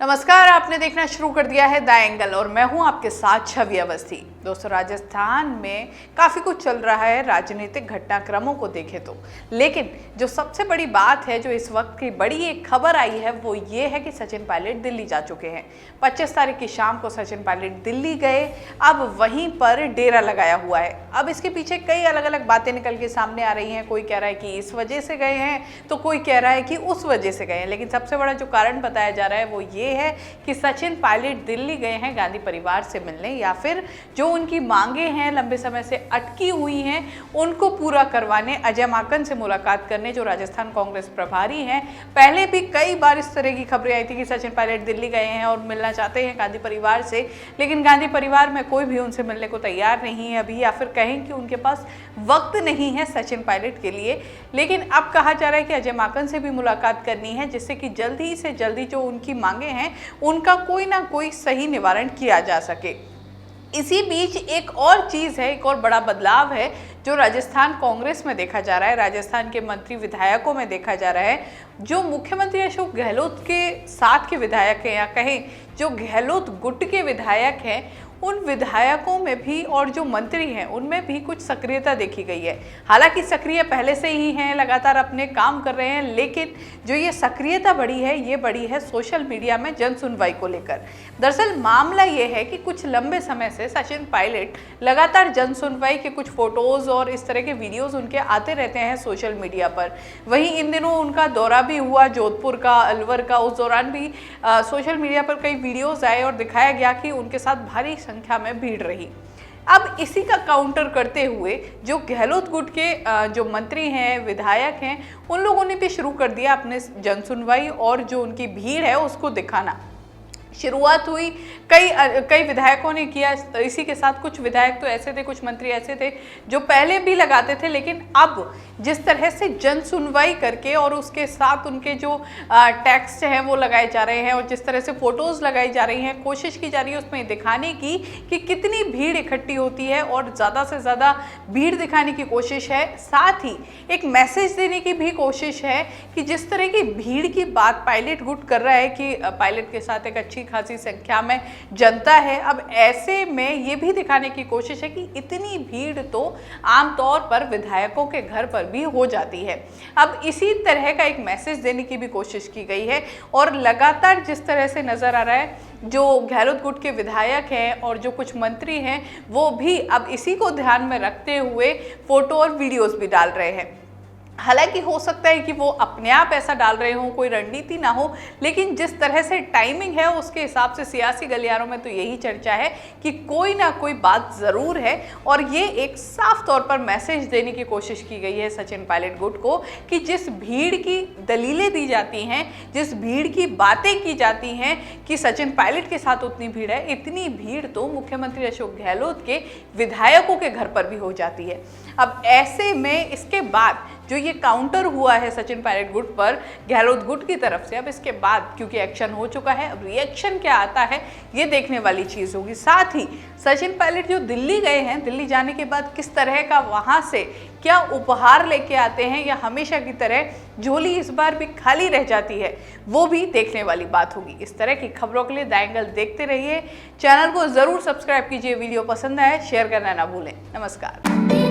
नमस्कार, आपने देखना शुरू कर दिया है द एंगल और मैं हूं आपके साथ छवि अवस्थी। दोस्तों, राजस्थान में काफ़ी कुछ चल रहा है राजनीतिक घटनाक्रमों को देखें तो, लेकिन जो सबसे बड़ी बात है, जो इस वक्त की बड़ी एक खबर आई है, वो ये है कि सचिन पायलट दिल्ली जा चुके हैं। 25 तारीख की शाम को सचिन पायलट दिल्ली गए, अब वहीं पर डेरा लगाया हुआ है। अब इसके पीछे कई अलग अलग बातें निकल के सामने आ रही हैं। कोई कह रहा है कि इस वजह से गए हैं, तो कोई कह रहा है कि उस वजह से गए हैं। लेकिन सबसे बड़ा जो कारण बताया जा रहा है वो ये है कि सचिन पायलट दिल्ली गए हैं गांधी परिवार से मिलने, या फिर जो उनकी मांगे हैं लंबे समय से अटकी हुई हैं उनको पूरा करवाने, अजय माकन से मुलाकात करने, जो राजस्थान कांग्रेस प्रभारी हैं। पहले भी कई बार इस तरह की खबरें आई थी कि सचिन पायलट दिल्ली गए हैं और मिलना चाहते हैं गांधी परिवार से, लेकिन गांधी परिवार में कोई भी उनसे मिलने को तैयार नहीं है अभी, या फिर कहें कि उनके पास वक्त नहीं है सचिन पायलट के लिए। लेकिन अब कहा जा रहा है कि अजय माकन से भी मुलाकात करनी है, जिससे कि जल्दी से जल्दी जो उनकी मांगे हैं उनका कोई ना कोई सही निवारण किया जा सके। इसी बीच एक और चीज़ है, एक और बड़ा बदलाव है जो राजस्थान कांग्रेस में देखा जा रहा है, राजस्थान के मंत्री विधायकों में देखा जा रहा है। जो मुख्यमंत्री अशोक गहलोत के साथ के विधायक हैं, या कहें जो गहलोत गुट के विधायक हैं, उन विधायकों में भी और जो मंत्री हैं उनमें भी कुछ सक्रियता देखी गई है। हालांकि सक्रिय पहले से ही हैं, लगातार अपने काम कर रहे हैं, लेकिन जो ये सक्रियता बढ़ी है, ये बढ़ी है सोशल मीडिया में जन सुनवाई को लेकर। दरअसल मामला ये है कि कुछ लंबे समय से सचिन पायलट लगातार जन सुनवाई के कुछ फोटोज़ और इस तरह के वीडियोज़ उनके आते रहते हैं सोशल मीडिया पर। वहीं इन दिनों उनका दौरा भी हुआ जोधपुर का, अलवर का। उस दौरान भी सोशल मीडिया पर कई वीडियोज़ आए और दिखाया गया कि उनके साथ भारी संख्या में भीड़ रही। अब इसी का काउंटर करते हुए जो गहलोत गुट के जो मंत्री हैं, विधायक हैं, उन लोगों ने भी शुरू कर दिया अपने जन सुनवाई और जो उनकी भीड़ है उसको दिखाना। शुरुआत हुई, कई विधायकों ने किया। इसी के साथ कुछ विधायक तो ऐसे थे, कुछ मंत्री ऐसे थे जो पहले भी लगाते थे, लेकिन अब जिस तरह से जन सुनवाई करके और उसके साथ उनके जो टेक्स्ट हैं वो लगाए जा रहे हैं और जिस तरह से फोटोज़ लगाई जा रही हैं, कोशिश की जा रही है उसमें दिखाने की कि कितनी भीड़ इकट्ठी होती है और ज़्यादा से ज़्यादा भीड़ दिखाने की कोशिश है। साथ ही एक मैसेज देने की भी कोशिश है कि जिस तरह की भीड़ की बात पायलट गुट कर रहा है कि पायलट के साथ एक अच्छी खासी संख्या में जनता है, अब ऐसे में ये भी दिखाने की कोशिश है कि इतनी भीड़ तो आमतौर पर विधायकों के घर पर भी हो जाती है। अब इसी तरह का एक मैसेज देने की भी कोशिश की गई है और लगातार जिस तरह से नजर आ रहा है, जो गहलोत गुट के विधायक हैं और जो कुछ मंत्री हैं वो भी अब इसी को ध्यान में रखते हुए फोटो और वीडियोस भी डाल रहे हैं। हालांकि हो सकता है कि वो अपने आप ऐसा डाल रहे हों, कोई रणनीति ना हो, लेकिन जिस तरह से टाइमिंग है उसके हिसाब से सियासी गलियारों में तो यही चर्चा है कि कोई ना कोई बात ज़रूर है। और ये एक साफ तौर पर मैसेज देने की कोशिश की गई है सचिन पायलट गुट को कि जिस भीड़ की दलीलें दी जाती हैं, जिस भीड़ की बातें की जाती हैं कि सचिन पायलट के साथ उतनी भीड़ है, इतनी भीड़ तो मुख्यमंत्री अशोक गहलोत के विधायकों के घर पर भी हो जाती है। अब ऐसे में इसके बाद जो ये काउंटर हुआ है सचिन पायलट गुट पर गहलोत गुट की तरफ से, अब इसके बाद क्योंकि एक्शन हो चुका है, अब रिएक्शन क्या आता है ये देखने वाली चीज़ होगी। साथ ही सचिन पायलट जो दिल्ली गए हैं, दिल्ली जाने के बाद किस तरह का वहाँ से क्या उपहार लेके आते हैं, या हमेशा की तरह झोली इस बार भी खाली रह जाती है, वो भी देखने वाली बात होगी। इस तरह की खबरों के लिए द एंगल देखते रहिए। चैनल को ज़रूर सब्सक्राइब कीजिए। वीडियो पसंद आए शेयर करना ना भूलें। नमस्कार।